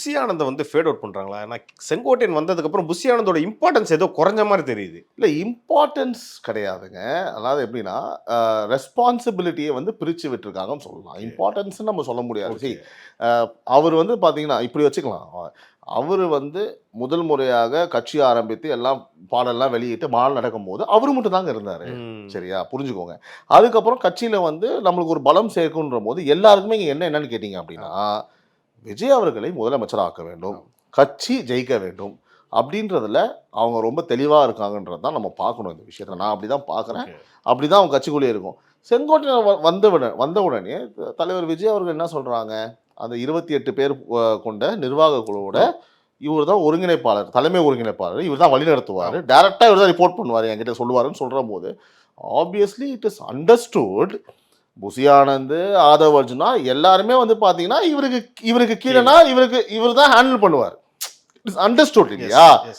Bussy ஆனந்தை வந்து fat out பண்ணுறாங்களா? ஏன்னா செங்கோட்டையன் வந்ததுக்கப்புறம் புஷி ஆனந்தோட இம்பார்ட்டன்ஸ் ஏதோ குறைஞ்ச மாதிரி தெரியுது. இல்லை இம்பார்ட்டன்ஸ் கிடையாதுங்க. அதாவது எப்படின்னா ரெஸ்பான்சிபிலிட்டியை வந்து பிரித்து விட்டுருக்காங்கன்னு சொல்லலாம். இம்பார்ட்டன்ஸ் நம்ம சொல்ல முடியாது. சரி, அவர் வந்து பார்த்தீங்கன்னா இப்படி வச்சுக்கலாம். அவர் வந்து முதல் முறையாக கட்சி ஆரம்பித்து எல்லாம் பாடெல்லாம் வெளியிட்டு மாநாடு நடக்கும்போது அவர் மட்டும் தாங்க இருந்தார். சரியா, புரிஞ்சுக்கோங்க. அதுக்கப்புறம் கட்சியில் வந்து நம்மளுக்கு ஒரு பலம் சேர்க்குன்ற போது எல்லாருக்குமே இங்கே என்னன்னு கேட்டிங்க அப்படின்னா, விஜய் அவர்களை முதலமைச்சர் ஆக்க வேண்டும், கட்சி ஜெயிக்க வேண்டும் அப்படின்றதுல அவங்க ரொம்ப தெளிவாக இருக்காங்கன்றது தான் நம்ம பார்க்கணும். இந்த விஷயத்தை நான் அப்படி தான் பார்க்குறேன். அப்படி தான் அவங்க கட்சிக்குள்ளேயே இருக்கும். செங்கோட்டையன் வந்த உடனே தலைவர் விஜய் அவர்கள் என்ன சொல்கிறாங்க, அந்த 28 பேர் கொண்ட நிர்வாக குழுவோட இவர் தான் ஒருங்கிணைப்பாளர், தலைமை ஒருங்கிணைப்பாளர், இவர் தான் வழி நடத்துவார், டைரக்டாக இவர் தான் ரிப்போர்ட் பண்ணுவார், என்கிட்ட சொல்லுவாருன்னு சொல்கிற போது obviously it is understood. Bussy Anand, Aadhav Arjuna எல்லாருமே வந்து பார்த்தீங்கன்னா இவருக்கு கீழேனா இவர் தான் ஹேண்டில் பண்ணுவார். இட் இஸ் அண்டர்ஸ்டூட் இல்லையா?